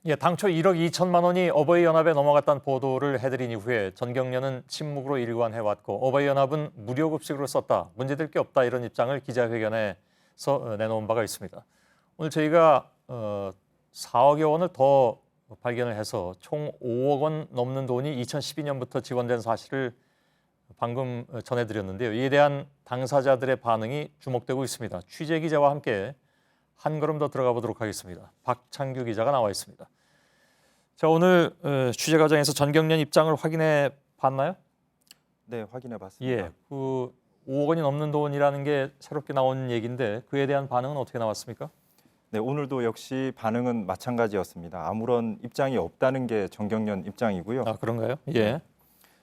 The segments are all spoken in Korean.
예, 당초 1억 2천만 원이 어버이연합에 넘어갔다는 보도를 해드린 이후에 전경련은 침묵으로 일관해왔고 어버이연합은 무료급식으로 썼다, 문제될 게 없다 이런 입장을 기자회견에서 내놓은 바가 있습니다. 오늘 저희가 4억여 원을 더 발견을 해서 총 5억 원 넘는 돈이 2012년부터 지원된 사실을 방금 전해드렸는데요. 이에 대한 당사자들의 반응이 주목되고 있습니다. 취재 기자와 함께 한 걸음 더 들어가 보도록 하겠습니다. 박창규 기자가 나와 있습니다. 자, 오늘 취재 과정에서 전경련 입장을 확인해 봤나요? 네, 확인해 봤습니다. 예, 그 5억 원이 넘는 돈이라는 게 새롭게 나온 얘기인데 그에 대한 반응은 어떻게 나왔습니까? 네, 오늘도 역시 반응은 마찬가지였습니다. 아무런 입장이 없다는 게 전경련 입장이고요. 아, 그런가요? 예.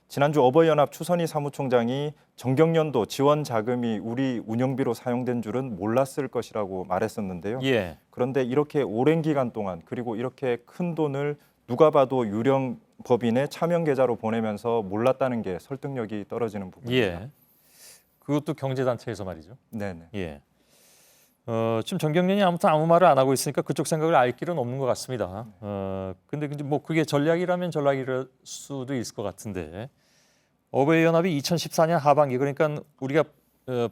지난주 어버이연합 추선희 사무총장이 전경련도 지원 자금이 우리 운영비로 사용된 줄은 몰랐을 것이라고 말했었는데요. 예. 그런데 이렇게 오랜 기간 동안 그리고 이렇게 큰 돈을 누가 봐도 유령 법인의 차명 계좌로 보내면서 몰랐다는 게 설득력이 떨어지는 부분입니다. 예. 그것도 경제단체에서 말이죠. 네네. 예. 지금 전경련이 아무튼 아무 말을 안 하고 있으니까 그쪽 생각을 알 길은 없는 것 같습니다. 근데 뭐 그게 전략이라면 전략일 수도 있을 것 같은데 어버이연합이 2014년 하반기, 그러니까 우리가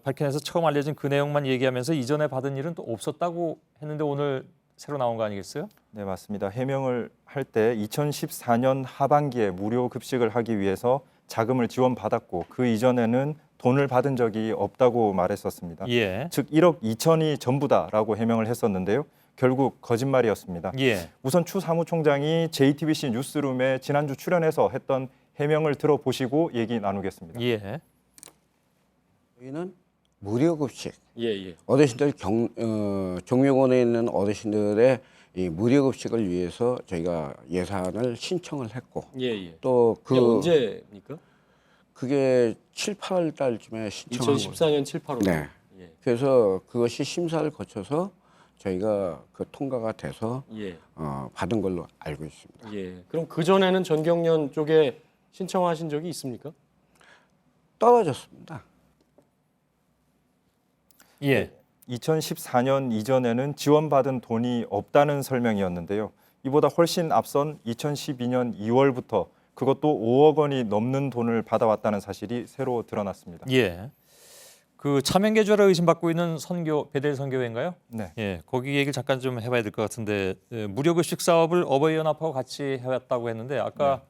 밝혀내서 처음 알려진 그 내용만 얘기하면서 이전에 받은 일은 또 없었다고 했는데 오늘 새로 나온 거 아니겠어요? 네, 맞습니다. 해명을 할 때 2014년 하반기에 무료 급식을 하기 위해서 자금을 지원받았고 그 이전에는 돈을 받은 적이 없다고 말했었습니다. 예. 즉 1억 2천이 전부다라고 해명을 했었는데요. 결국 거짓말이었습니다. 예. 우선 추 사무총장이 JTBC 뉴스룸에 지난주 출연해서 했던 해명을 들어보시고 얘기 나누겠습니다. 예. 저희는 무료급식, 예. 어르신들 종묘원에 있는 어르신들의 이 무료급식을 위해서 저희가 예산을 신청을 했고 예. 또 그게 언제입니까? 그게 7, 8월 달쯤에 신청한 거예요. 2014년 7, 8월. 네. 예. 그래서 그것이 심사를 거쳐서 저희가 그 통과가 돼서 예. 받은 걸로 알고 있습니다. 예. 그럼 그 전에는 전경련 쪽에 신청하신 적이 있습니까? 떨어졌습니다. 예. 2014년 이전에는 지원받은 돈이 없다는 설명이었는데요. 이보다 훨씬 앞선 2012년 2월부터 그것도 5억 원이 넘는 돈을 받아왔다는 사실이 새로 드러났습니다. 예. 그 차명계좌를 의심받고 있는 선교 베델 선교회인가요? 네. 예, 거기 얘기를 잠깐 좀 해봐야 될 것 같은데 무료급식 사업을 어버이연합하고 같이 해왔다고 했는데 아까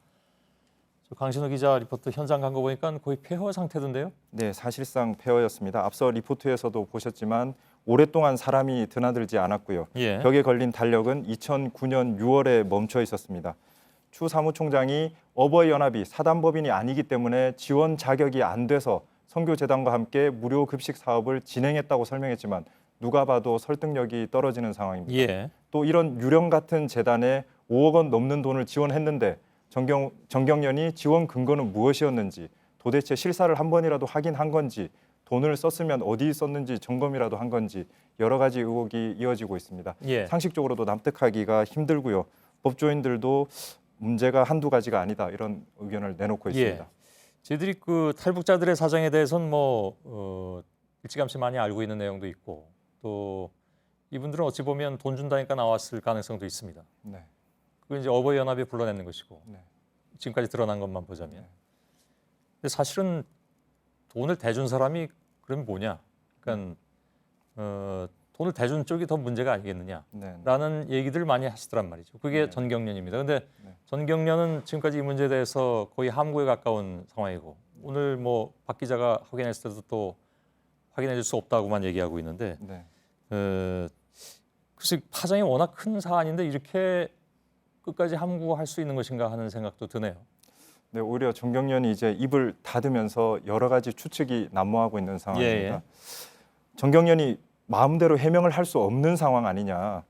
저 강신호 기자 리포트 현장 간 거 보니까 거의 폐허 상태던데요? 네, 사실상 폐허였습니다. 앞서 리포트에서도 보셨지만 오랫동안 사람이 드나들지 않았고요. 예. 벽에 걸린 달력은 2009년 6월에 멈춰 있었습니다. 추 사무총장이 어버이연합이 사단법인이 아니기 때문에 지원 자격이 안 돼서 선교재단과 함께 무료 급식 사업을 진행했다고 설명했지만 누가 봐도 설득력이 떨어지는 상황입니다. 예. 또 이런 유령 같은 재단에 5억 원 넘는 돈을 지원했는데 전경련이 지원 근거는 무엇이었는지, 도대체 실사를 한 번이라도 하긴 한 건지, 돈을 썼으면 어디 썼는지 점검이라도 한 건지 여러 가지 의혹이 이어지고 있습니다. 예. 상식적으로도 납득하기가 힘들고요. 법조인들도 문제가 한두 가지가 아니다 이런 의견을 내놓고 있습니다. 예. 저희들이 그 탈북자들의 사정에 대해서는 뭐 일찌감치 많이 알고 있는 내용도 있고 또 이분들은 어찌 보면 돈 준다니까 나왔을 가능성도 있습니다. 네. 그건 이제 어버이연합이 불러내는 것이고 네. 지금까지 드러난 것만 보자면. 근데 사실은 돈을 대준 사람이 그러면 뭐냐? 그러니까 돈을 대준 쪽이 더 문제가 아니겠느냐라는 네. 얘기들 많이 하시더란 말이죠. 그게 네. 전경련입니다. 근데 네. 전경련은 지금까지 이 문제에 대해서 거의 함구에 가까운 상황이고 오늘 뭐 박 기자가 확인했을 때도 또 확인해 줄 수 없다고만 얘기하고 있는데 네. 글쎄 파장이 워낙 큰 사안인데 이렇게 끝까지 함구할 수 있는 것인가 하는 생각도 드네요. 네, 오히려 전경련이 이제 입을 닫으면서 여러 가지 추측이 난무하고 있는 상황입니다. 예. 전경련이 마음대로 해명을 할 수 없는 상황 아니냐.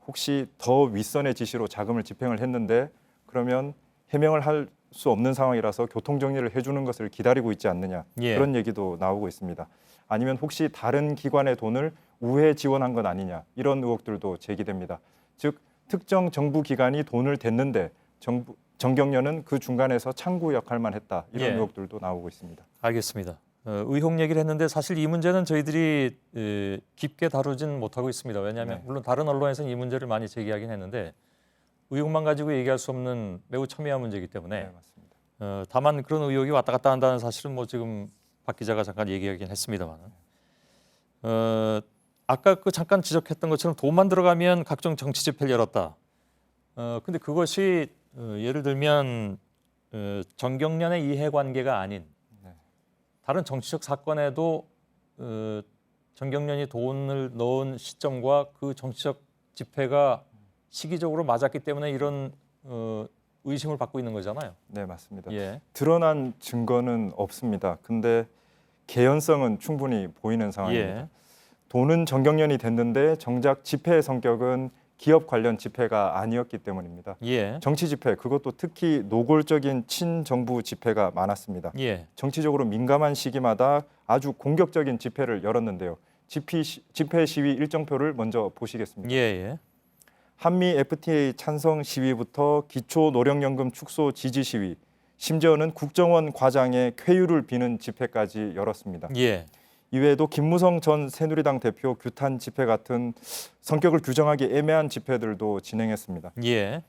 혹시 더 윗선의 지시로 자금을 집행을 했는데 그러면 해명을 할 수 없는 상황이라서 교통정리를 해주는 것을 기다리고 있지 않느냐. 예. 그런 얘기도 나오고 있습니다. 아니면 혹시 다른 기관의 돈을 우회 지원한 건 아니냐. 이런 의혹들도 제기됩니다. 즉 특정 정부 기관이 돈을 댔는데 전경련은 그 중간에서 창구 역할만 했다. 이런 예. 의혹들도 나오고 있습니다. 알겠습니다. 의혹 얘기를 했는데 사실 이 문제는 저희들이 깊게 다루진 못하고 있습니다. 왜냐하면 네. 물론 다른 언론에서는 이 문제를 많이 제기하긴 했는데 의혹만 가지고 얘기할 수 없는 매우 첨예한 문제이기 때문에 네, 맞습니다. 다만 그런 의혹이 왔다 갔다 한다는 사실은 뭐 지금 박 기자가 잠깐 얘기하긴 했습니다만 아까 그 잠깐 지적했던 것처럼 돈만 들어가면 각종 정치 집회를 열었다. 근데 그것이 예를 들면 정경련의 이해관계가 아닌 네. 다른 정치적 사건에도 정경련이 돈을 넣은 시점과 그 정치적 집회가 시기적으로 맞았기 때문에 이런 의심을 받고 있는 거잖아요. 네, 맞습니다. 예, 드러난 증거는 없습니다. 근데 개연성은 충분히 보이는 상황입니다. 예, 돈은 정경련이 됐는데 정작 집회의 성격은 기업 관련 집회가 아니었기 때문입니다. 예, 정치 집회, 그것도 특히 노골적인 친정부 집회가 많았습니다. 예, 정치적으로 민감한 시기마다 아주 공격적인 집회를 열었는데요. 집회 시위 일정표를 먼저 보시겠습니다. 예, 예, 한미 FTA 찬성 시위부터 기초 노령연금 축소 지지 시위, 심지어는 국정원 과장의 쾌유를 비는 집회까지 열었습니다. 예, 이외에도 김무성 전 새누리당 대표 규탄 집회 같은 성격을 규정하기 애매한 집회들도 진행했습니다. 예,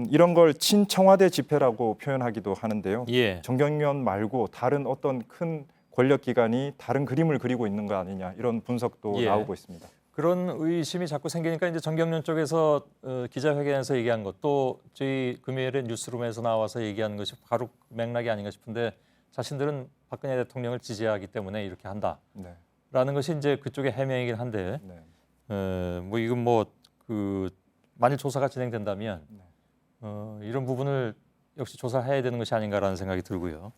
이런 걸 친청와대 집회라고 표현하기도 하는데요. 예. 정경련 말고 다른 어떤 큰 권력 기관이 다른 그림을 그리고 있는 거 아니냐 이런 분석도 예. 나오고 있습니다. 그런 의심이 자꾸 생기니까 이제 정경련 쪽에서 기자회견에서 얘기한 것도 저희 금요일에 뉴스룸에서 나와서 얘기한 것이 바로 맥락이 아닌가 싶은데 자신들은 박근혜 대통령을 지지하기 때문에 이렇게 한다라는 네, 것이 이제 그쪽의 해명이긴 한데 네, 뭐 이건 뭐 그 만일 조사가 진행된다면 이런 부분을 역시 조사해야 되는 것이 아닌가라는 생각이 들고요.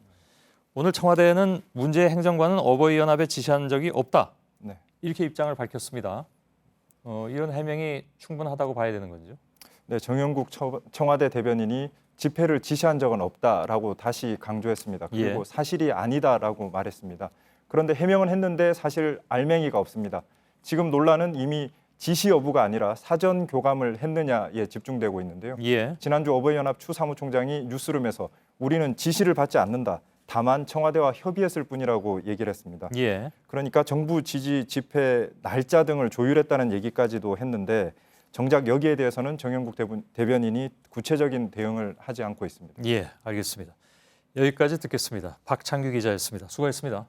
오늘 청와대는 문재인 행정관은 어버이 연합에 지시한 적이 없다. 네. 이렇게 입장을 밝혔습니다. 이런 해명이 충분하다고 봐야 되는 건죠. 네, 정영국 청와대 대변인이 집회를 지시한 적은 없다라고 다시 강조했습니다. 그리고 예. 사실이 아니다라고 말했습니다. 그런데 해명은 했는데 사실 알맹이가 없습니다. 지금 논란은 이미 지시 여부가 아니라 사전 교감을 했느냐에 집중되고 있는데요. 예, 지난주 어버이연합 추 사무총장이 뉴스룸에서 우리는 지시를 받지 않는다. 다만 청와대와 협의했을 뿐이라고 얘기를 했습니다. 예, 그러니까 정부 지지 집회 날짜 등을 조율했다는 얘기까지도 했는데 정작 여기에 대해서는 정영국 대변인이 구체적인 대응을 하지 않고 있습니다. 예, 알겠습니다. 여기까지 듣겠습니다. 박창규 기자였습니다. 수고했습니다.